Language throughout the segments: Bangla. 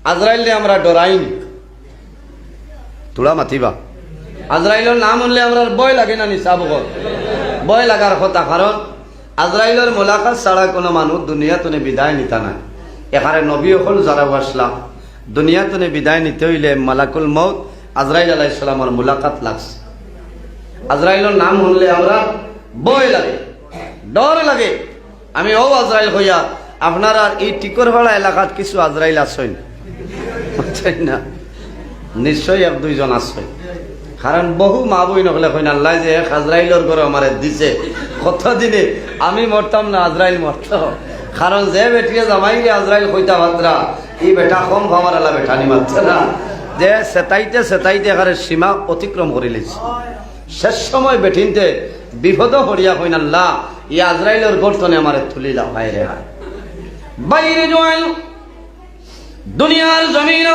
আজরাইলে আমরা ডরাইনি, তোরা মাতিবা। আজরাইলের নাম শুনলে আমরা ভয় লাগে না নিসাবক? ভয় লাগার কথা, কারণ আজরাইলের মোলাকাত ছাড়া কোনো মানুষ দুনিয়াতনে বিদায় নিতা নাই। এখানে নবী হল যারা আসলাম দুনিয়াতনে বিদায় নিতে হইলে মালাকুল মউত আজরাইল আলাইহিস সালামের মোলাকাত লাগছে। আজরাইলের নাম শুনলে আমরা ভয় লাগে, ডর লাগে। আমি ও আজরাইল হইয়া আপনার আর এই টিকরপাড়া এলাকাত কিছু আজরাইল আসেন না? নিশ্চয়ই এক দুইজন আসে, কারণ বহু মা বই নকলে কইন আল্লাহ যে এক আজরাইলের ঘরে আমার দিছে, কত দিনে আমি মরতাম না আজরাইল মরত। কারণ যে বেটিয়ে জামাইলে আজরাইল কইতা ভাতরা এই বেটা কম খাবার আলা বেটা নি মারছে না, যে সেতাইতে সেতাইতে এখানে সীমা অতিক্রম করে লিছে। শেষ সময় বেঠিনতে বিপদ হরিয়া কইন আল্লাহ ই আজরাইলের গর্তনে আমার তুলি দাও। হায় রে হায়, বাইরে জোয়াল দুনিয়ার জমিন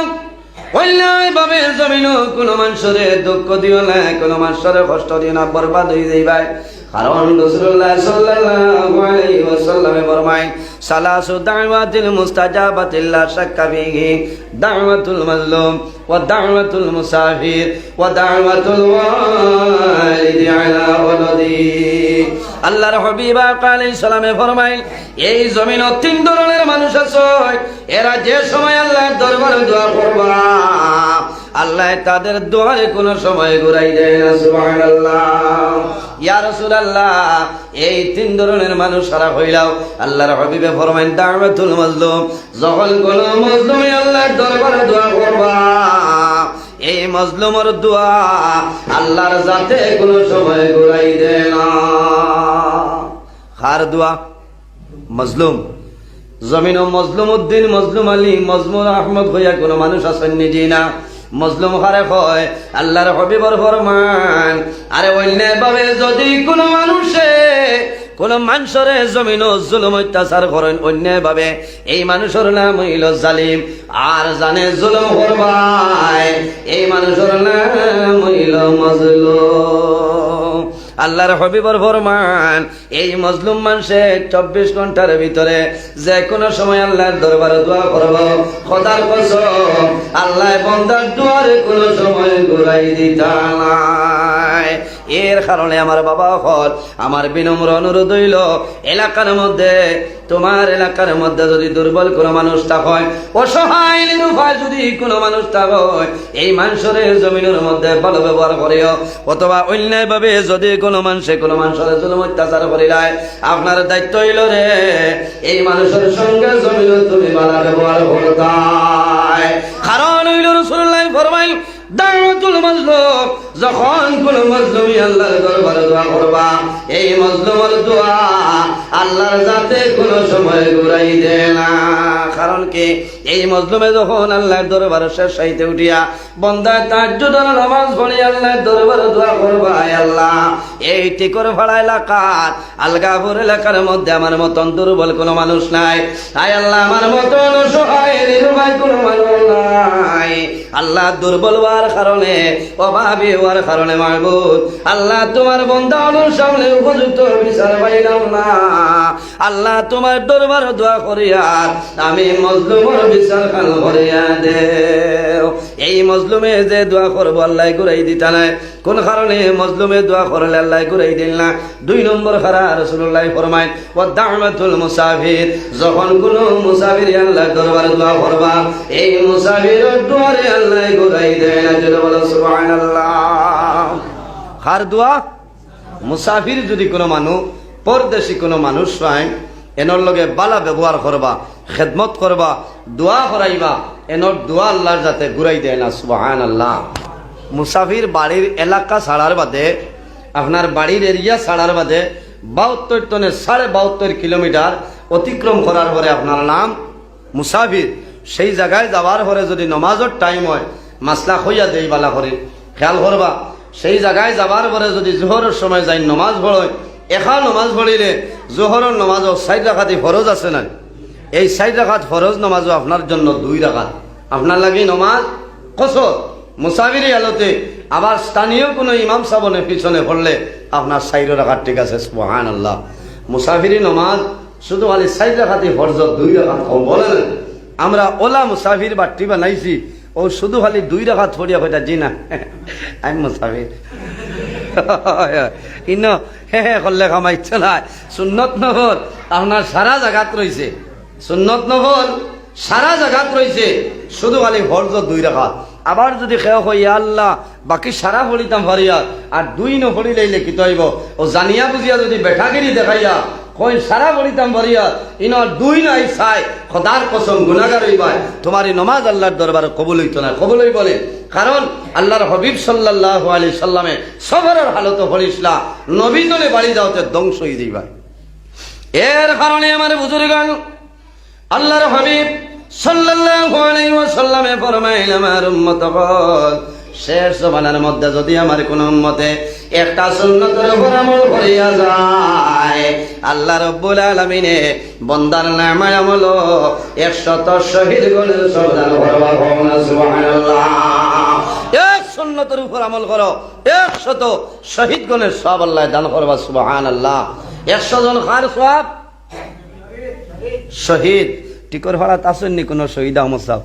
অন্যায় ভাবে জমিন কোন মানুষরে দুঃখ দিও না, কোন মানুষরে কষ্ট দিও না, বরবাদ হয়ে যাইবাই। কারণ রাসূলুল্লাহ সাল্লাল্লাহু আলাইহি ওয়াসাল্লাম ফরমায় সালাসু দাওয়াতিল মুস্তাজাবাতিল লা শাক্কা ফিহি দাওয়াতুল মাজলুম ওয়া দাওয়াতুল মুসাফির ওয়া দাওয়াতুল ওয়ালিদি আলা ওয়ালাদি। আল্লাহর হাবিব আলাইহিস সালামে ফরমায় এই জমিনে তিন ধরনের মানুষ আছে, এরা যে সময় আল্লাহর দরবারে দোয়া করবা আল্লাহ তাদের দোয়ারে কোন সময় ঘুরাই দেয় না। সুবহানাল্লাহ। ইয়া রাসূলুল্লাহ, এই তিন ধরনের মানুষ সারা হইলাও আল্লাহর হাবিবে ফরমায় দাওয়াতুল মাজলুম, যখন কোন মাজলুম আল্লাহর দরবারে দোয়া করবা এই মাজলুমের দোয়া আল্লাহর জাতে কোন সময় ঘুরাই দেয় না। কার দোয়া? মাজলুম। জমিন মজলুম উদ্দিন, মজলুম আলী, মজমুর আহমদ হইয়া কোন মানুষ আসেন নিজে না। মজলুম হারে হয় আল্লাহর হাবিবর ফরমান, আরে অন্যায় ভাবে যদি কোন মানুষে কোন মানুষরে জমিন জুলুম অত্যাচার করেন অন্যায় ভাবে, এই মানুষের নাম হইল জালিম। আর জানে জুলুম করবাই এই মানুষের নাম হইল মাজলুম। আল্লাহর হাবিবর ফরমান, এই মজলুম মানুষে 24 ঘন্টার ভিতরে যে কোনো সময় আল্লাহর দরবারে দোয়া করব, খোদার কসম আল্লাহ বান্দার দোয়ারে কোনো সময় ঘুরাই দিতা নাই। এর কারণে আমার বাবা হল আমার বিনম্র অনুরোধ হইল, এলাকার মধ্যে তোমার এলাকার মধ্যে যদি দুর্বল কোনো মানুষ হয়, অসহায় নিরুপায় যদি কোনো মানুষ হয়, এই মানুষের জমিনের মধ্যে ভালো ব্যবহার করিও। অথবা অন্যায় ভাবে যদি কোনো মানুষের জুলুম অত্যাচার করিলায়, আপনার দায়িত্ব হইল রে এই মানুষের সঙ্গে জমিন তুমি ভালো ব্যবহার করতাই। কারণ হইল রাসূলুল্লাহ ফরমাইল দাওয়াতুল মাজলুম, যখন কোন মাজলুমি আল্লাহর দরবারে দোয়া করবা এই মাজলুমের দোয়া আল্লাহর জাতে কোন সময় ঘুরাই দেয় না। কারণ কি এই মাজলুমে যখন আল্লাহর দরবারে শেষ হইতে উঠিয়া বান্দা তাহাজ্জুদের নামাজ পড়ে আল্লাহর দরবারে দোয়া করবা, আয় আল্লাহ এই টিকরপাড়া এলাকার আলগাপুর এলাকার মধ্যে আমার মতন দুর্বল কোন মানুষ নাই, আয় আল্লাহ আমার মতন অসহায় নিরুপায় কোন মানুষ নাই। আল্লাহ দুর্বল হওয়ার কারণে অভাবী হওয়ার কারণে মাহবুব আল্লাহ তোমার বান্দা সামনে উপযুক্ত বিচার পাইলাম না। আল্লাহ তোমার দরবার দোয়া করিয়া আমি মজলুমের বিচার খান করিয়া দেও। এই মজলুমে যে দোয়া করবো আল্লাহ ঘুরাই দিতা নাই, কোন কারণে মজলুমে দোয়া করলে আল্লাহ ঘুরাই দিল না। 2 নম্বর খারা রাসূলুল্লাহ ফরমায় ওয়া দাওয়াতুল মুসাফির, যখন কোন মুসাফির আল্লাহর দরবারে দোয়া করবা এই মুসাফিরের দোয়ারে আল্লাহ ঘুরাই দেয় না। জোরে বলো সুবহানাল্লাহ। কার দোয়া? মুসাফির যদি কোনো মানুষ পরদেশী কোনো মানুষ হয় এনর লগে বালা ব্যবহার করবা, খেদমত করবা, দোয়া করাইবা, এনর দোয়া আল্লাহর যাতে ঘুরাই দেয় না। সুবহানাল্লাহ। মুসাফির বাড়ির এলাকা ছাড়ার বাদে আপনার বাড়ির এরিয়া ছাড়ার বাদে 72 টনে 72.5 কিলোমিটার অতিক্রম করার পরে আপনার নাম মুসাফির। সেই জায়গায় যাওয়ার পরে যদি নমাজের টাইম হয় মাসলা হইয়া দেই বালা করে খেয়াল করবা। সেই জায়গায় যাবার পরে যদি জোহরের সময় যাই নমাজ পড়য়, এখন নমাজ পড়িলে জোহরের নমাজও 4 রাকাতই ফরজ আছে না, এই 4 রাকাত ফরজ নমাজও আপনার জন্য 2 রাকাত আপনার লাগে নমাজ কসর। মুসাফিরি আলোতে আবার স্থানীয় কোনো ইমাম সাবনে পিছনে পড়লে আপনার 4 রাকাত ঠিক আছে। সুবহানাল্লাহ। মুসাফিরি নমাজ শুধু খালি 4 রাকাতই ফরজ, 2 রাকাত কম বলে না। আমরা ওলা মুসাফির বাট্টি বানাইছি, ও শুধু খালি 2 রাকাত পড়িয়া কইতা জি না আমি মুসাফির ইন করলে কামাইছে না। সুন্নত নফল আপনার সারা জায়গাত রয়েছে, সুন্নত নফল সারা জায়গাত রয়েছে, শুধু খালি ফরজ 2 রাকাত। আবার যদি খেয়ে হইয়া আল্লাহ বাকি সারা ফলিতাম ফারিয়া আর 2 নফলিলে কি তৈব, ও জানিয়া বুঝিয়া যদি বেঠাগিরি দেখাইয়া কই সারা ফলিতাম ফারিয়া ইন 2 নাই চাই খোদার কসম গুনাহগার হইবাই, তোমার এই নমাজ আল্লাহর দরবারে কবুল হইতো না। কবুল হই বলে কারণ আল্লাহর হাবিব সাল্লাল্লাহু আলাইহি সাল্লামে সবরের হালত হলিসলা নবী জনে বাড়ি যাওতে ধ্বংস হই দিবাই। এর কারণে আমার বুজুর্গগণ আল্লাহর হাবিব সাল্লাল্লাহু আলাইহি ওয়াসাল্লামে ফরমাইলেন আমার উম্মতগণ শেষ জমানার মধ্যে যদি আমার কোন উম্মতে একটা সুন্নতের উপর আমল করিয়া যায়, আল্লাহ রাব্বুল আলামিনে বান্দার নামে আমল 100 শহীদ গণের সরদার করবা। সুবহানাল্লাহ। এক সুন্নতের উপর আমল করো 100 শহীদ গণের সব আল্লাহ দান করবা। সুবহানাল্লাহ। 100 জন কার সওয়াব? শহীদ। টিকর ভাড়াত আসেননি কোন শহীদ আহমদ সাহেব?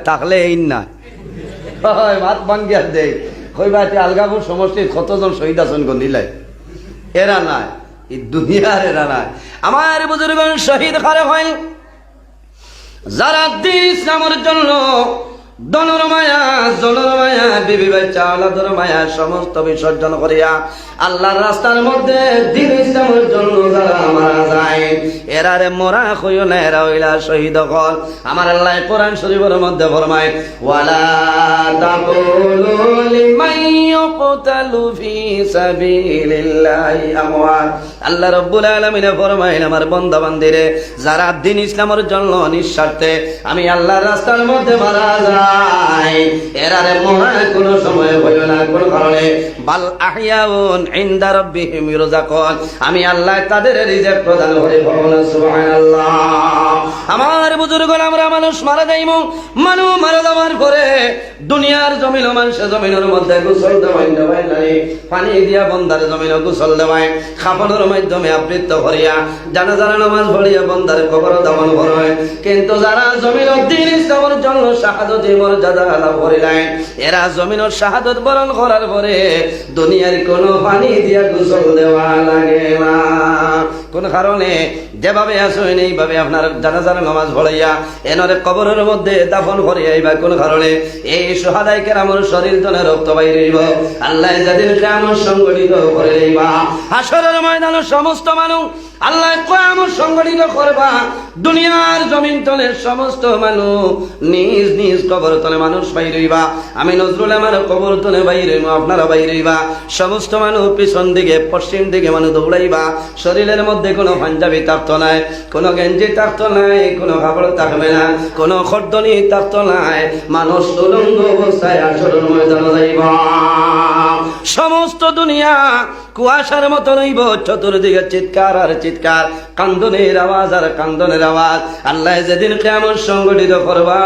থাকলে এই না ভাত বান গিয়া দেয় কইবাতে আলগাপুর সমষ্টির কতজন শহীদ আছেন গন্ডিলাই, এরা নাই এই দুনিয়ার, এরা নাই। আমার বুজুর্গ শহীদ কারে হয়? যারা দিন ইসলামের জন্য দনর মায়া জনর মায়া বিবি বাচ্চা আলাদর মায়া সমস্ত বিসর্জন করিয়া আল্লাহর রাস্তার মধ্যে দিন ইসলামের জন্য যারা মারা যায়, এরারে মরা কইও না, এরা হইলা শহীদ হল। আমার আল্লাহ কোরআন শরীফের মধ্যে ফরমায় ওয়ালা তাকুলু লিমান ইউকতালু ফি সাবিলিল্লাহি আমওয়াত। আল্লাহ রাব্বুল আলামিন ফরমায় আমার বান্দা বান্দিরে যারা দিন ইসলামের জন্য নিঃস্বার্থে আমি আল্লাহর রাস্তার মধ্যে মারা যায়, এরারে মরা কোনো সময় হইও না, কোন কারণে বাল আহইয়াউন ইনদা রাব্বিহিম ইরযাকুন, আমি আল্লাহ তাদের রিজিক প্রদান করি। সুবহানাল্লাহ। আমার বুজুর্গগণ আমরা মানুষ মারা যাইমু, মানুষ মারা যাওয়ার পরে দুনিয়ার জমিন মানুষের জমিনের মধ্যে গোসল দেওয়াই নাই, পানি দিয়া বন্দার জমিনে গোসল দেওয়ায় খাফনের মাধ্যমে আবৃত করিয়া জানাজার নামাজ পড়িয়া বন্দার কবর দাফন করে। কিন্তু যারা জমিন দিন ইসলামের জন্য শাহাদত মর্যাদা লাভ করিলেন, এরা জমিনের শাহাদত বরণ করার পরে দুনিয়ার কোনো পানি দিয়া গোসল দেওয়া লাগে না। কোন কারণে যেভাবে আসেন এইভাবে আপনার জানাজার নামাজ পড়াইয়া এনারে কবরের মধ্যে দাফন করিয়া বা কোন কারণে এই সুহাদায়ে কেরামের শরীর তনে রক্ত বাইরে হইব। আল্লাহ যেদিন কিয়ামত সংগঠিত করে লইবা, হাসরের ময়দানে সমস্ত মানুষ আল্লাহ কিয়ামত সংগঠিত করবা, দুনিয়ার জমিন তলে সমস্ত মানুষ নিজ নিজ কবর তলে মানুষ বাইরে হইবা। আমি নজরুল আমার কবর তলে বাইরে হইব, আপনারা বাইরে হইবা। সমস্ত মানুষ পিছন দিকে পশ্চিম দিকে মানুষ দৌড়াইবা। শরীরের মধ্যে কোনো পাঞ্জাবি থাকতো নাই, কোনো গেঞ্জি থাকতো নাই, কোনো কাপড় থাকবে না, কোনো খর্দনি থাকতো নাই, মানুষ উলঙ্গ অবস্থায় হাসরের ময়দানে যাইবা। সমস্ত দুনিয়া কুয়াশার মতো নইব, চতুর্দিকে চিৎকার আর চিৎকার, কান্দনের আওয়াজ আর কান্দনের আওয়াজ। আল্লাহ যেদিন কিয়ামত সংগঠিত করবা,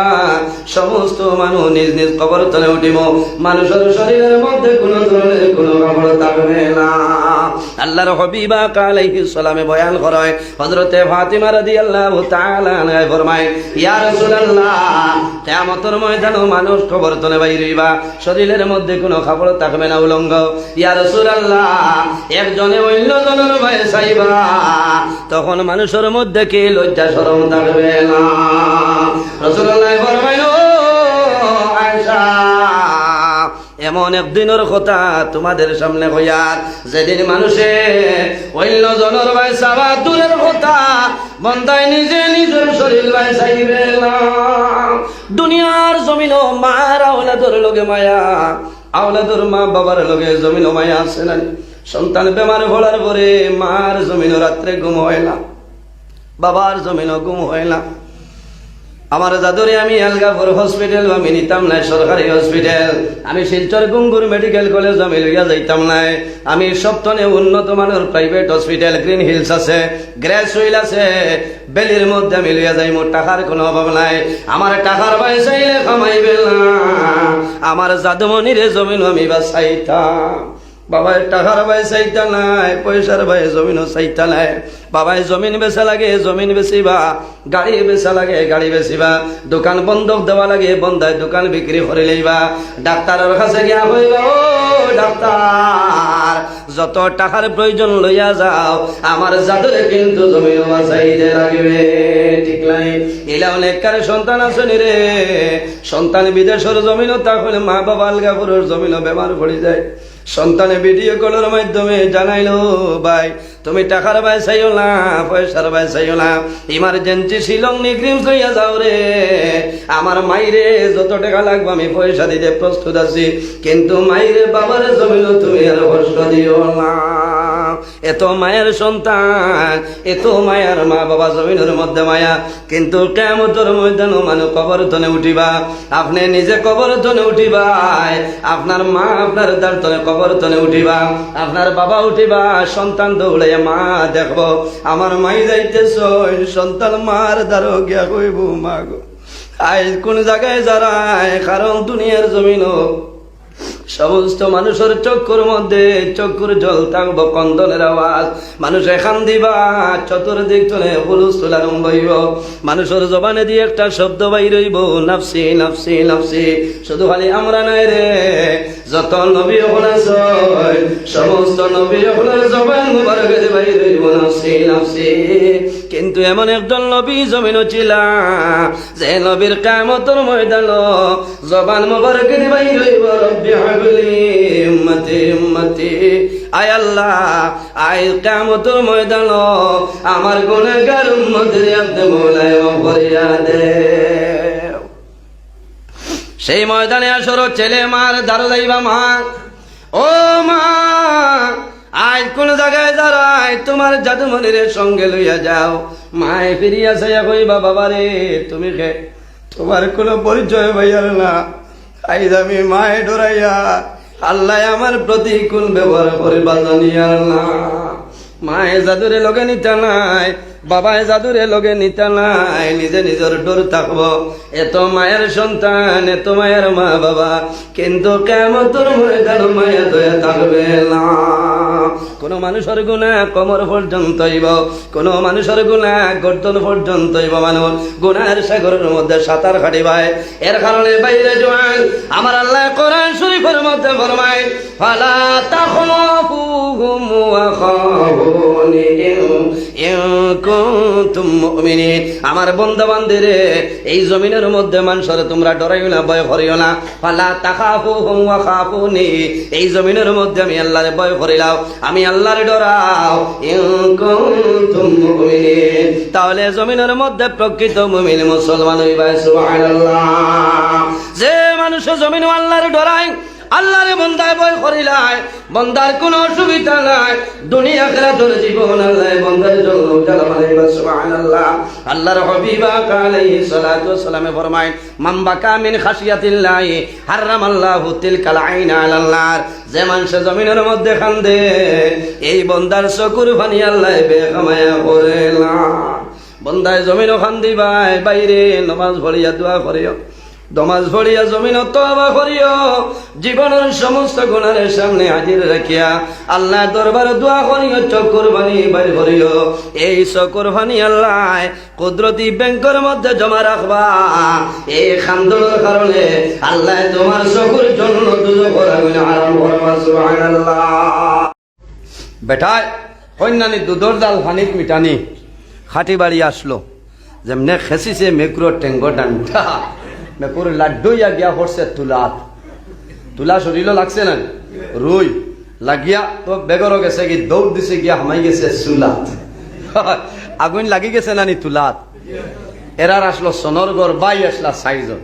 সমস্ত মানুষ নিজ নিজ কবর তলে উঠিব, মানুষের শরীরের মধ্যে কোনো ধরনের কোনো কাপড় থাকবে না। আল্লাহর হাবিব আলাইহিস সালামে বয়ান করেন, হযরতে ফাতিমা রাদিয়াল্লাহু তাআলা আনহা ফরমায় ইয়া রাসূলুল্লাহ কিয়ামতের ময়দানে মানুষ কবর তলে বাইরে হইবা, শরীরের মধ্যে কোনো কাপড় থাকবে না, উলঙ্গ। ইয়া রাসূলুল্লাহ একজনে অন্যজনের ভয়ে চাইবা, তখন মানুষের মধ্যে কি লজ্জা শরম থাকবে না। রাসূলুল্লাহ ফরমায় ও আয়েশা এমন একদিনের কথা তোমাদের সামনে হইয়ার যেদিন মানুষে অন্যজনের ভয় চাবা দূরের কথা, বন্দায় নিজে নিজের শরীর ভয় চাইবে না। দুনিয়ার জমিনও মার আওলাদের লগে মায়া, আওলাদের মা বাবার লগে জমিনও মায়া আছে না। সন্তান বেমার ভোলার পরে মার জমিনও রাত্রে ঘুম হয় না, বাবার জমিনও ঘুম হয় না। আমার দাদুরে আমি আলগাপুর হসপিটাল আমি নিতাম নাই, সরকারি হসপিটাল। আমি শিলচর গুঙ্গুর মেডিকেল কলেজ আমি লইয়া যাইতাম নাই। আমি সপ্তনে উন্নত মানের প্রাইভেট হসপিটাল গ্রিন হিলস আছে, গ্রেস হুইল আছে, বেলির মধ্যে আমি লইয়া যাই। মোর টাকার কোনো অভাব নাই, আমার টাকার পয়সাই কামাইবে না। আমার জাদুমণিরে জমিন আমি বাঁচাইতাম। বাবায় টাকার ভাই চাইতা নাই, পয়সার ভাই জমিনও চাইতা নাই। বাবায় জমিন বেচা লাগে, জমিন বেচিবা। গাড়ি বেচা লাগে, গাড়ি বেচিবা। দোকান বন্ধক দেওয়া লাগে, বন্ধায় দোকান বিক্রি করে লইবা। ডাক্তারের কাছে গিয়া কইবা, ও ডাক্তার, যত টাকার প্রয়োজন লইয়া যাও, আমার জাদুরে কিন্তু জমিন বাঁচাইতে লাগবে। ঠিক নাই? এলা অনেককার সন্তান আসেনি রে, সন্তান বিদেশের জমিনও তাহলে মা বাবা আলগা পুরুষ জমিনও বেমার পড়ে যায়। সন্তানে ভিডিও কলের মাধ্যমে জানাইলো, ভাই তুমি টাকার ভাই চাইও না, পয়সার ভাই চাইও না, ইমার্জেন্সি শিলং নিগ্রিম লইয়া যাও রে। আমার মাইরে যত টাকা লাগবে আমি পয়সা দিতে প্রস্তুত আছি, কিন্তু মাইরে বাবার জমিন তুমি আর কষ্ট দিও না। এত মায়ের সন্তান, এত মায়ার মা বাবা জমিনের মধ্যে মায়া, কিন্তু কিয়ামতের ময়দানে মানুষ কবর তনে উঠিবা। আপনি নিজে কবর তনে উঠিবা, আপনার মা আপনার দাঁড় তনে কবর তনে উঠিবা, আপনার বাবা উঠিবা। সন্তান দৌড়ে মা দেখবো আমার মাই যাইতেছ, সন্তান মার দ্বারো গিয়া কইব, মা গো আজ কোন জায়গায় যারায়, কারণ দুনিয়ার জমিন সমস্ত মানুষের চক্ষুর মধ্যে চক্ষুর জল থাকবো, কন্দনের আওয়াজ। মানুষ এখান দিবা, চতুর্দিক তলে হুলস্থুল আরম্ভ হইব। মানুষের জবানে দিয়ে একটা শব্দ বাইর হইব, নাফসি নাফসি নাফসি। শুধু খালি আমরা নাই রে, যত নবী হল সমস্ত নবী হলের জবান মুবারক বাইর হইব নাফসি নাফসি। কিন্তু এমন একজন নবী জমিনও ছিল, যে নবীর কিয়ামতের ময়দান জবান মুবারক বাইর হইব, রব্বি হাবলি উম্মতি উম্মতি। আয় আল্লাহ, আয় কিয়ামতের ময়দান আমার গুনাহগার উম্মতের আপনি মওলায় মাফ করিয়া দে। সেই ময়দানে আসর ছেলে মার দারো যাইবা, মা ও মা আজ কোন জায়গায় দাঁড়ায় তোমার জাদুমণির সঙ্গে লইয়া যাও। মায় ফিরিয়া যাইয়া কইবা, বাবা রে তুমি কে, তোমার কোনো পরিচয় ভাইয়ার না। আইজ আমি মায়ে ডরাইয়া আল্লাহ আমার প্রতিকূল ব্যবহার করিবা জানিয়া না। মায়ে জাদুরে লগে নিতা নাই, বাবায় জাদুরে লগে নিতা নাই, নিজে নিজের ডর থাকবো। এত মায়ের সন্তান, এত মায়ের মা বাবা, কিন্তু কিয়ামতের ময়দানে মায়া দয়া থাকবে না। কোন মানুষের গুনাহ কোমর পর্যন্ত হইব, কোন মানুষের গুনাহ গর্দন পর্যন্ত হইব। মানুষ গুনাহের সাগরের মধ্যে সাঁতার কাটিবাই। এর কারণে বাইরে জোয়ান আমার আল্লাহ কোরআন শরীফের মধ্যে ফরমায়, ফালা তাখাফুহুম ওয়া খাফুনি ইন কুনতুম মুমিনিন। আমার বান্দা বান্দিরে, এই জমিনের মধ্যে মানুষের তোমরা ডরাইও না, ভয় করিও না। ফালা তাখাফুহুম ওয়া খাফুনি, এই জমিনের মধ্যে আমি আল্লাহরে ভয় করিলাম, আমি আল্লাহরে ডরাও। ইন কুনতুম মুমিনিন, তাহলে জমিনের মধ্যে প্রকৃত মুমিন মুসলমান হইবা। সুবহানাল্লাহ। যে মানুষ জমিন আল্লাহরে ডরায়, আল্লাহরে বন্দায় ভয় করিলায়, বন্দার কোনো অসুবিধা নাই। দুনিয়া আখিরাতের জীবন আল্লাহ বন্দার জন্য উজালা বানাইবা। সুবহানাল্লাহ। আল্লাহর হাবিব আলাইহিস সালাতু ওয়াস সালামে ফরমায়, মান বাকা মিন খাশিয়াতিল্লাহি হারামাল্লাহু তিলকাল আইনা আলান নার। যে মানুষ জমিনের মধ্যে কান্দে, এই বন্দার চকুর পানি আল্লাহ বেখামায়া করে না। বন্দায় জমিনও কান্দিবাই, বাইরে নামাজ পড়িয়া দোয়া করিও, নমাজ পড়িয়া জমিন তওবা করিও, জীবনের সমস্ত গুনাহের সামনে হাজির রাখিয়া আল্লাহ দরবারে দোয়া করিও, চকুর পানি বাইর করিও। এই চকুর পানি আল্লাহ কুদরতি ব্যাংকের মধ্যে জমা রাখবা। এই খান্দনের কারণে আল্লাহ তোমার চকুর জন্য দুজখের আগুন হারাম করবা। সুবহানাল্লাহ। বেটায় কন্যানি দুধর জাল পানিত মিটানি খাটি বাড়ি আসলো, যেমনে খেসিছে মেকুরো টেঙ্গো ডান্ডা, মেকুর লাড্ডুইয়া গিয়া পড়ছে তুলাত। তুলা শরীরও লাগছে না, রুই লাগিয়া তো বেগরও গেছে, কি দৌড় দিছে গিয়া হামাই গেছে চুলাত। আগুন লাগি গেছে নানি তুলাত। এরার আসলো সোনরগড়, বাই আসলা 4 জন।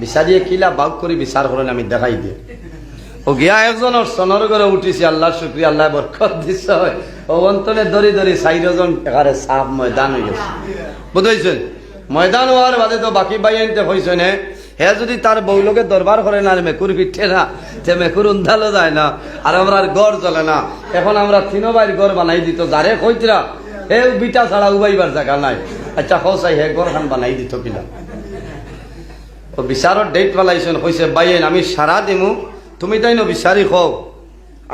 বিচারিয়ে কিলা বাগ করে বিচার করেন, আমি দেখাই দিয়ে ও গিয়া একজনের সোনরগড়ে উঠিছে। আল্লাহ শুক্রিয়া, আল্লাহ বরকত দিছে। ও অন্তনে দরি দরি 4 জন এখানে সাপ ময়দান হয়ে গেছে। বুঝাইছেন? ময়দান হওয়ার বাদে তো বাকি বাই আনতে হয়েছে না। হে যদি তার বউলোকে দরবার করে না, মেকুর পিঠে না, সে মেকুর উন্ধালো যায় না, আর আমরা গড় চলে না। এখন আমরা 3 বাইর গড় বানাই দিত, যারে কইতরা হে বিটা ছাড়া উবাইবার জায়গা নাই। আচ্ছা হসাই হে গড় খান বানাই দিত কিনা। ও বিচারর ডেট পালাইছেন, কইছে বাইন আমি সারা দিমু, তুমি তাই ন বিচারি খাও।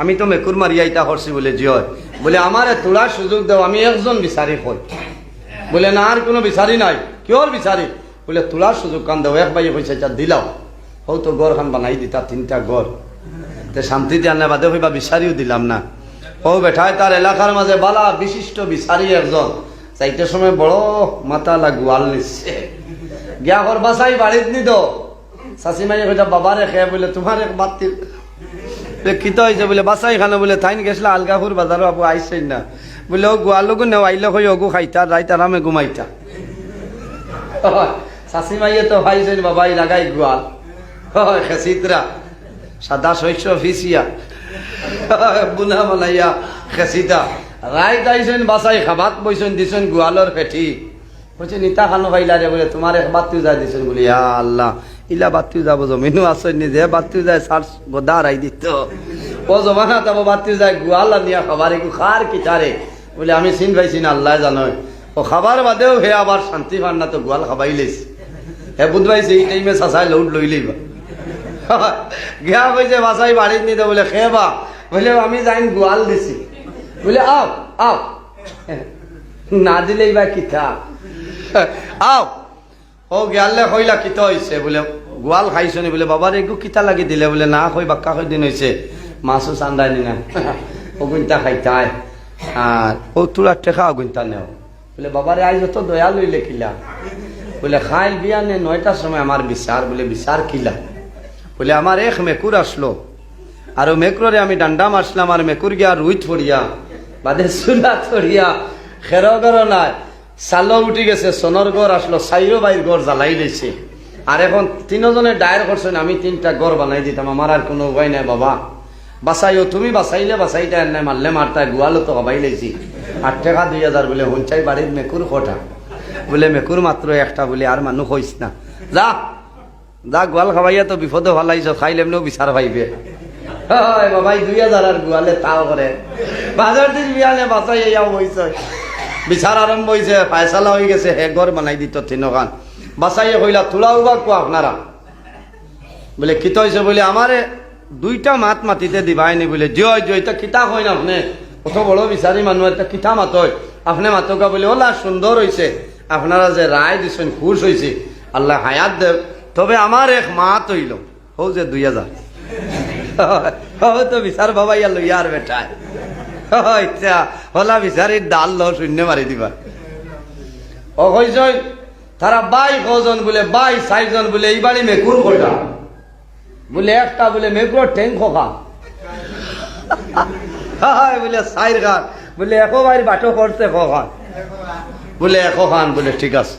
আমি তো মেকুর মারিয়া ইটা করছি বলে জিয় বলে আমার তোলার সুযোগ দাও, আমি একজন বিচারি হই। বলে না আর কোনো বিচারি নাই। কিয়র বিচারি? বলে তোলার সুযোগ কান দাও। এক ভাই পয়সা চা দিলাও, হো তো গড় খান বানাই দিতা 3টা গড়, তে শান্তিতে আনলে বাদে হইবা বিচারিও দিলাম না। ও বেঠায় তার এলাকার মাঝে বালা বিশিষ্ট বিচারি একজন, চাইটার সময় বড় মাথা গোয়াল নিচ্ছে গিয়া ঘর বাসাই বাড়িত নিত। শাশিমাই কইটা বাবারে খেয়ে বলে তোমার এক বাতিল কিতা হয়েছে বলে বাসাই খানো বলে থাইন গেছিলা আলগাপুর বাজারও আপু আইসেন না বলে ও গোয়ালগু নেও আইলে কই অগু খাইতা রাইত আরামে ঘুমাইতা। শাশিমাইয়ে তো ভাইছেন বাবাই লাগাই গোয়াল খেসিতরা সাদা শস্য ফিসিয়া বুনা বানাইয়া খেসিতা রাইত আইসেন বাসাই খাবাত বইছেন দিছেন গোয়ালর পেটি বলছে নিতা খানো খাইলা রে বলে তোমার এক বাতিও যাই দিছেন বলে ইয়া আল্লাহ ইলা বাতিও যাব জমিনও আসেন নিজে বাতিও যায় সার গোদা রাই দিত ও জমানা যাব বাতিও যায় গোয়াল নিয়া খাবার একটু খার কিটারে বলে আমি চিন পাইছি না আল্লাহ জানোই ও খাবার বাদেও হে আবার শান্তি পান না তো গোয়াল খাবাই লেছি হে বুধবাইছে এই টাইমে চাচাই লৌট লই লইবা গিয়া কইছে বাসাই বাড়িত নিতে বলে খেবা বলে আমি যাইন গোয়াল দিছি বলে আও আও না দিলেই বা কিতা আও ও গিয়ালে কইলা কিতা হইছে বলে গোয়াল খাইছনি বলে বাবার একটু কিতা লাগি দিলে বলে না কই বাক্কা কই দিন হইছে মাছও চান্দানি না ও গুনতা খাইতাই আর ও তুলা টেকা গুনতা নেও বলে বাবারে আজ তো দয়া লইলে কিলা বলে খাইল বিয়ানে 9টার সময় আমার বিচার বলে বিচার কিলা বলে আমার এক মেকুর আসলো আর ও মেকুরে আমি ডান্ডা মারছিলাম আর মেকুর গিয়া রুইত ফড়িয়া বাদে চুলা থরিয়া খের গড় নাই চালো উঠি গেছে সোনর গড় আসলো সাইরো বাইর গড় জ্বালাই দিয়েছে আর এখন 3জনে ডায়ের করছেন আমি 3টা গড় বানাই দিতাম আমার আর কোনো উপায় নাই বাবা বাসাইও তুমি বাসাইলে বাসাইটা নাই মারলে মারতায় গোয়ালো তো হবাই লেছি 8 টাকা 2000 বলে হঞ্চাই বাড়ির মেকুর কটা বলে মেকুর মাত্র একটা বলে আর মানুষ হইস না যা যা গোয়াল খাবাইয়া তো বিপদে ভালাইছ খাইলে এমনিও বিচার পাইবে বাবাই 2000 আর গোয়ালে তাও করে বাজার দিন বিয়ালে বাসাই যাও হইছ বিচার আরম্ভ হয়েছে ফায়সালা হয়ে গেছে হে ঘর বানাই দিত 3খান বাসাইয়ে কইলা তোলাও বা কো আপনারা বলে কিতা হয়েছে বলে আমারে 2টা মাত মাতিতে দিবাইনি বলে জয় জয় তা কিতা কই না আপনি কত বড় বিচারি মানুষ একটা কিতা মাতই আপনি মাতকা বলে ওলা সুন্দর হয়েছে আপনারা যে রায় দিছেন খুশ হয়েছে আল্লাহ হায়াত দেব তবে আমার এক মাত হইল হো যে 2000 তো বিচার বাবা ইয়া লইয়ার বেটায় আচ্ছা হলা বিচারির ডাল ল শূন্য মারি দিবা ও কইছ তারা 22 জন বলে 22 জন বলে এই বাড়ি মেকুর কটা বলে একটা বলে মেকুর ঠেং খোকা বলে সাইর খান বলে একো বাড়ি বাটো করছে খান বলে একো খান বলে ঠিক আছে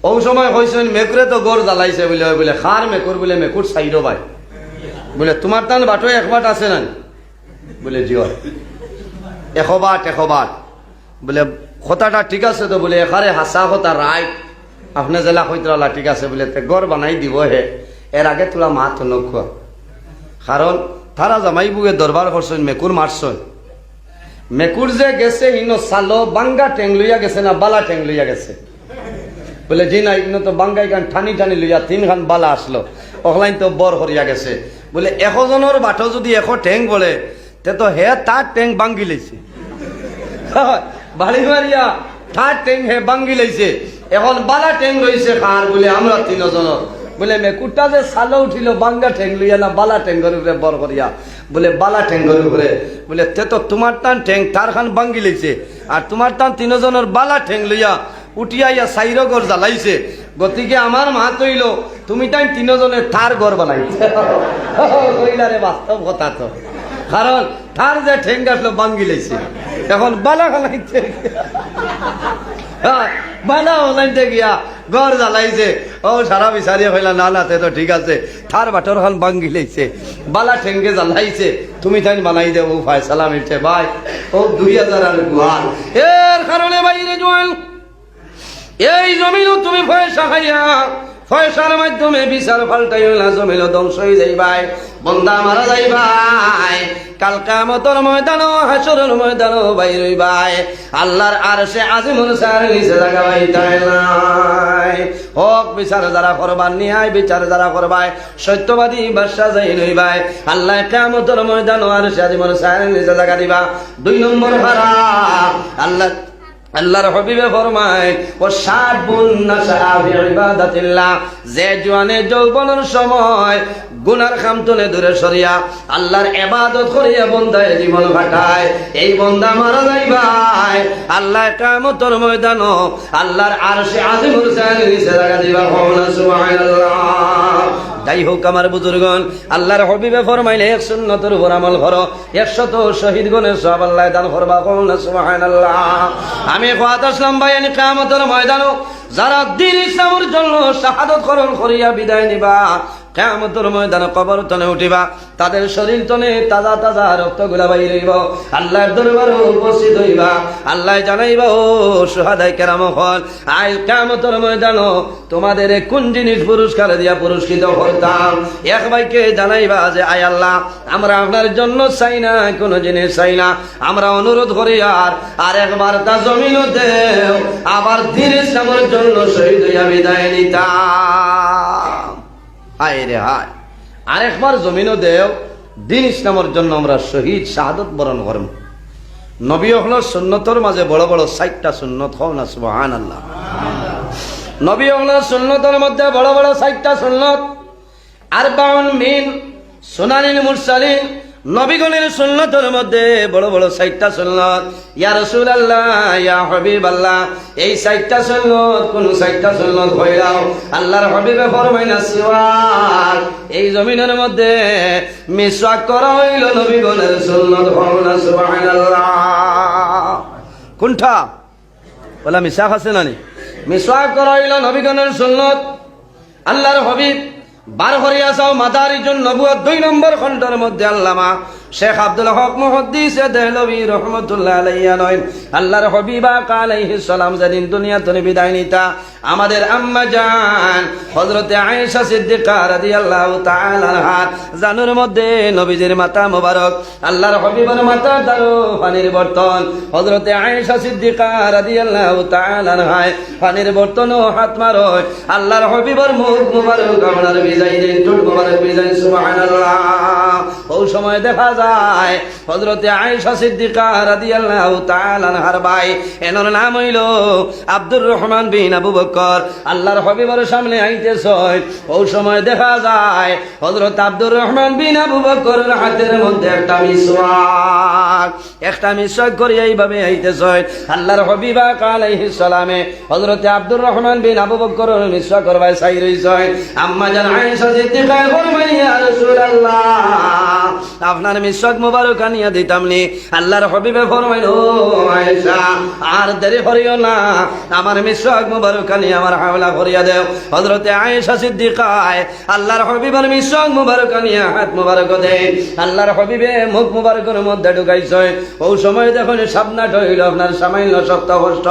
ও সময় কইছেন মেকুরে তো গড় জ্বালাইছে বলে বলে খার মেকুর বলে মেকুর সাইরো ভাই বলে তোমার তান বাটো একবার আছে না বলে জিও 100 বার বলে কথাটা ঠিক আছে তো বলে এখানে হাসা কথা রাইট আপনি জেলা কইতলা ঠিক আছে বলে গড় বানাই দিব হে এর আগে তোলা মাত নখুয়া কারণ তারা জামাই বুকে দরবার করছেন মেকুর মারছেন মেকুর যে গেছে ইনো সালো বাঙ্গা টেং লইয়া গেছে না বালা টেং লইয়া গেছে বলে জি না ইনো তো বাঙ্গাই গান ঠানি ঠানি লইয়া 3খান বালা আসলো অহলাইন তো বর হরিয়া গেছে বলে 100 জনের বাটো যদি 100 ঠেং বলে তে তো হে তার ঠেং বাঙ্গি লইছে বাড়ি মারিয়া তার ঠেং হে বাঙ্গি লইছে এখন বালা ঠেং রইছে খার বলে আমরা 3 জনের বলে মেকুরটা যে সালো উঠিল বাঙ্গা ঠেং লইয়া না বালা ঠেঙ্গর উপরে বর করিয়া বলে বালা ঠেঙ্গর উপরে বলে তে তো তোমার টান ঠেং তার খান বাঙ্গি লইছে আর তোমার টান 3 জনের বালা ঠেং লইয়া উঠিয়া ইয়া সাইরো ঘর জ্বালাইছে গতিকে আমার মা তৈল তুমি তাই 3 জনের থার ঘর বানাইছে কইলারে বাস্তব কথা তো কারণ থার যে ঠেং আসলো বাঙ্গি লইছে এখন বালা খালাইছে বালা হলাইতে গিয়া ঘর জ্বালাইছে ও সারা বিচারিয়া হইলা না না তে তো ঠিক আছে থার বাটর খান বাঙ্গি লইছে বালা ঠেঙ্গে জ্বালাইছে তুমি তাই বানাই দেবো ফায়সালা মিটে ভাই ও 2000 আর গোয়াল এর কারণে বাইরে জোয়াল এই জমিনও তুমি পয়সা খাইয়া ফয়সালার মাধ্যমে বিচার পাল্টাইও না, জমিল ধ্বংস হয়ে যাইবাই, বন্দা মারা যাইবাই, কাল কিয়ামতের ময়দানও হাসরের ময়দানও বাইর হইবাই, আল্লাহর আরশে আজিমুল সার নিচে জায়গা পাইতাই নাই। হক বিচার যারা করবার নিয়ায় বিচার যারা করবাই, সত্যবাদী বাদশা যাই নইবাই, আল্লাহ কিয়ামতের ময়দানও আরশে আজিমুল সার নিচে জায়গা দিবা। 2 নম্বর ভাড়া আল্লাহর হাবিবে ফরমায়, ও শাবুন নাশা ফি ইবাদাতিল্লাহ, যে জওয়ানে যৌবনের সময় গুনার খামতলে দূরে সরিয়া আল্লাহর ইবাদত করিয়া বন্দায় জীবন কাটায়, এই বন্দা মারা যাইবাই, আল্লাহ কিয়ামতের ময়দানও আল্লাহর আরশে আজিমুল শানের নিচে জায়গা দিবা। সুবহানাল্লাহ। যাই হোক আমার বুজুর্গণ, আল্লাহর হাবিবে ফরমাইলে 1 সুন্নতের উপর আমল করো, 100 শহীদ গণের সওয়াব আল্লাহ দান করবা। সুবহানাল্লাহ। আমি কথা আসলাম ভাই, কিয়ামতের ময়দানও যারা দ্বীন ইসলামের জন্য শাহাদত করণ করিয়া বিদায় নিবা, কিয়ামতের ময়দানে কবর তলে উঠিবা, তাদের শরীর তলে তাজা তাজা রক্তগুলা বাইর হইব, আল্লাহর দরবারে উপস্থিত হইবা, আল্লাহ জানাইবা, ও শুহাদায়ে কেরাম হল, আজ কিয়ামতের ময়দানও তোমাদের কোন জিনিস পুরস্কার দিয়া পুরস্কৃত করতাম। এক ভাইকে জানাইবা যে আয় আল্লাহ, আমরা আপনার জন্য চাই না, কোন জিনিস চাই না, আমরা অনুরোধ করি আর একবার তা জমিনও দেও, আবার দ্বীন ইসলামের জন্য শহীদ হইয়া বিদায় নিতাম। হায় রে হায়, আরেকবার জমিনও দেও, দ্বীন ইসলামের জন্য আমরা শহীদ শাহাদত বরণ করব। নবী হলো সুন্নতর মাঝে বড় বড় 60টা সুন্নত, হও না সুবহানাল্লাহ। নবী হলো সুন্নতের মধ্যে বড় বড় 60টা সুন্নত, 40 মিন সুনানিল মুরসালিন, নবীগণের সুন্নতের মধ্যে বড় বড় 60টা সুন্নত। ইয়া রাসূলুল্লাহ, ইয়া হাবিবাল্লাহ, এই 60টা সুন্নত কোন 60টা সুন্নত কইরাও, আল্লাহর হাবিবে ফরমাইনা সিওয়াক, এই জমিনের মধ্যে মিসওয়াক করা হইল নবীগণের সুন্নত। সুবহানাল্লাহ। কোনটা বলা মিসাফ আছে নানি? মিসওয়াক করা হইল নবীগণের সুন্নত। আল্লাহর হাবিব বার করিয়া চাও মাদারিজুন নবুয়ত 2 নম্বর খণ্ডের মধ্যে আল্লামা শেখ আব্দুল হক মুহাদ্দিস দেহলভী রহমাতুল্লাহ আলাইহি নয়, আল্লাহর হাবিবা আলাইহিস সালাম যেদিন দুনিয়া থেকে বিদায় নিতা, আমাদের আম্মা জান হযরতে আয়েশা সিদ্দিকা রাদিয়াল্লাহু তাআলা আনহা জানুর মধ্যে নবীজির মাথা মোবারক, আল্লাহর হাবিবের মাথা দারো পানির বর্তন, হযরতে আয়েশা সিদ্দিকা রাদিয়াল্লাহু তাআলা আনহা পানির বর্তন ও হাত মারো, আল্লাহর হাবিবের মুখ মোবারক আপনার বিজয় দিন, ঠোঁট মোবারক বিজয়। সুবহানাল্লাহ। ওই সময় দেখা যায় হযরতে আয়েশা সিদ্দিকা রাদিয়াল্লাহু তাআলা আনহার ভাই, এনার নাম হইল আব্দুর রহমান বিন আবু বকর, আল্লাহর হাবিবের সামনে আইতেছে। ওই সময় দেখা যায় হযরত আব্দুর রহমান বিন আবু বকরের হাতের মধ্যে একটা মিসওয়াক করে এইভাবে আইতেছে। আল্লাহর হাবিবা আলাইহিস সালামে হযরত আব্দুর রহমান বিন আবু বকরের মিসওয়াক করবাই চাই রইছে। আম্মা জান আয়েশা সিদ্দিকা ফরমায়, ইয়া রাসূলুল্লাহ, আপনার মিসওয়াক মুবারক আনিয়া দিতাম নি। আল্লাহর হাবিবে ফরমাইল, ও আয়েশা, আর দেরি করিও না, আমার মিসওয়াক মুবারক আনিয়া আমার হাওলা করিয়া দেও। হযরতে আয়েশা সিদ্দিকা আল্লাহর হাবিবের মিসওয়াক মুবারক আনিয়া হাত মুবারক দেন, আল্লাহর হাবিবে মুখ মুবারকের মধ্যে ঢুকাইছে। ওই সময় দেখুন সাবনাট হইল আপনার সামান্য শক্ত কষ্ট।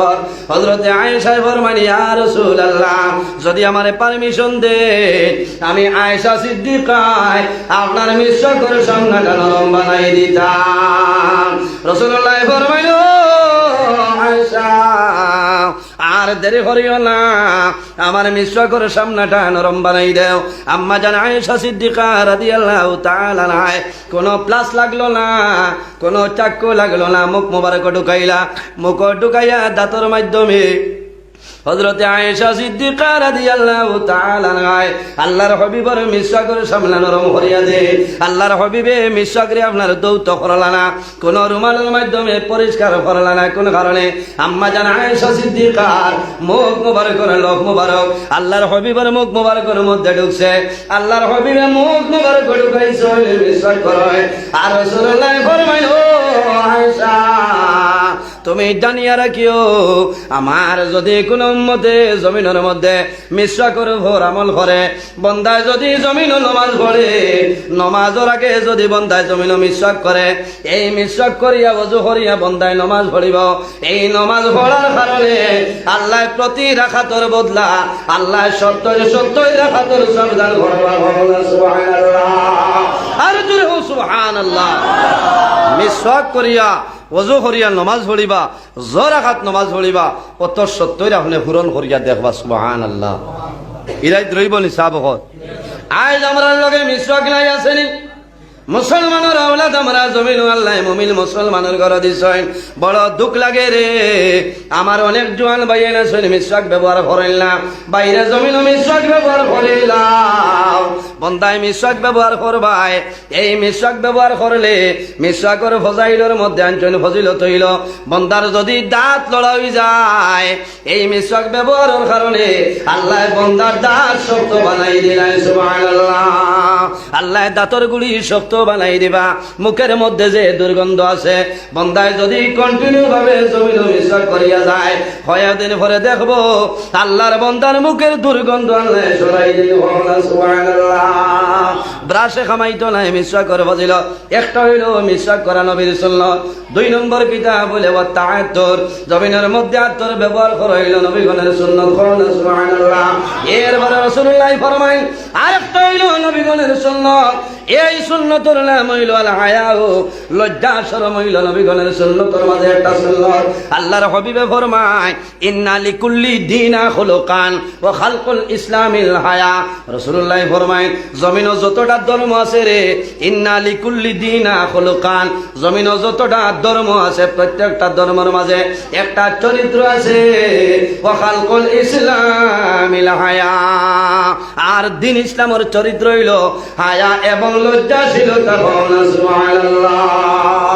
হযরতে আয়েশা ফরমাইল, ইয়া রাসূলুল্লাহ, যদি আমারে পারমিশন দেন, আমি আয়েশা সিদ্দিকা আপনার মিসওয়াকের সামনাটা নরম বানাই দিতাম। রাসূলুল্লাহ ফরমাইল, আয়েশা, আর দেরি করিও না, আমার মিসওয়াকের সামনাটা নরম বানাই দেও। আম্মা জান আয়েশা সিদ্দিকা রাদিয়াল্লাহু তাআলা আনহা কোনো প্লাস লাগলো না, কোনো চাক্কু লাগলো না, মুখ মোবারক ঢুকাইলা, মুখ ঢুকাইয়া দাঁতের মাধ্যমে হযরতে আয়েশা সিদ্দিকা রাদিয়াল্লাহু তাআলা আনহা আল্লাহর হাবিবের মিসওয়াকের সামনে নরম করিয়া দে। আল্লাহর হাবিবে মিসওয়াকরে আপনার দৌত করলা না, কোন রুমালের মাধ্যমে পরিষ্কার করলা না। কোন কারণে? আম্মা জান আয়েশা সিদ্দিকার মুখ মুবারকের লোক মুবারক আল্লাহর হাবিবের মুখ মুবারকের মধ্যে ঢুকছে। আল্লাহর হাবিবে মুখ মুবারক ঢুকাইছে মিসওয়াক করে, আর রাসূলুল্লাহ ফরমাইল, ও আয়েশা, তুমি জানিয়া রাখিও আমার যদি কোন উম্মতে জমিনের মধ্যে মিশ্রা করে ভোর আমল করে, বন্দায় যদি জমিন নমাজ পড়ে, নমাজের আগে যদি বন্দায় জমিন মিশ্রাক করে, এই মিশ্রাক করিয়া ওযু করিয়া বন্দায় নমাজ পড়িব, এই নমাজ পড়ার কারণে আল্লাহ প্রতি রাখাতর বদলা আল্লাহ 70 রাখাতর সবদান করবা। সুবহানাল্লাহ, আর জোরে সুবহানাল্লাহ। মিশ্রাক করিয়া ওযু করিয়া নমাজ পড়িবা, জোরাকাত নমাজ পড়িবা, কত 70 আপনি পূরণ করিয়া দেখবা। সুবহানাল্লাহ। ইলাই দ্রৈব নিসাব হত আজ আমরা লগে মিশ্রাক নাই আসেনি। মুসলমানের আওলাদ আমরা জমিন আল্লাহ মুমিন মুসলমানের ঘর দিছেন, বড় দুঃখ লাগে রে। আমার অনেক জোয়ান ভাইয়ের আছেন মিশ্রাক ব্যবহার করেন না, বাইরে জমিন মিশ্রাক ব্যবহার করিলাম। বন্দায় মিশ্রাক ব্যবহার করবাই, এই মিশ্রাক ব্যবহার করলে মিশ্রাকর ফজাইলের মধ্যে আঞ্চন ফজিলত হইল। বন্দার যদি দাঁত লড়া হয়ে যায়, এই মিশ্রাক ব্যবহারের কারণে আল্লাহ বন্দার দাঁত শক্ত বানাই দিলেন। সুবহানাল্লাহ, আল্লাহ দাঁতর গুলি শক্ত বানাই দিবা। মুখের মধ্যে যে দুর্গন্ধ আছে, বন্দায় যদি কন্টিনিউ ভাবে জমিন মিশ্রাক করিয়া যায়, কয়েকদিন পরে দেখবো আল্লাহর বন্দার মুখের দুর্গন্ধ আল্লাহ সরাই দিব। সুবহানাল্লাহ। ব্রাশে খামাইতো নাই মিশ্রাক করে ফজিল। একটা হইল মিশ্রাক করা নবীর সুন্নাত, 2 নম্বর কিতাব বলে ওয়া তাআত্তুর, জমিনের মধ্যে আত্তর ব্যবহার করা হইল নবীগণের সুন্নাত। সুবহানাল্লাহ। এরপরে রাসূলুল্লাহ ফরমায় আরেকটা হইল নবীগণের সুন্নাত, এই সুন্নতের নাম হইল আল হায়াউ, লজ্জা শরম হইল নবীগণের সুন্নতের মাঝে একটা সুন্নত। আল্লাহর হাবিবে ফরমায় ইন্না লিকুল্লি দীনা খুলুকান ওয়া খালকুল ইসলামিল হায়া। রাসূলুল্লাহ ফরমায় জমিনে যতটা ধর্ম আছে রে, ইন্না লিকুল্লি দীনা খুলুকান, জমিনে যতটা ধর্ম আছে প্রত্যেকটা ধর্মের মাঝে একটা চরিত্র আছে, ওয়া খালকুল ইসলামিল হায়া, আর দিন ইসলামের চরিত্র হইল হায়া এবং লজ্জাশীলতা। সুবহানাল্লাহ।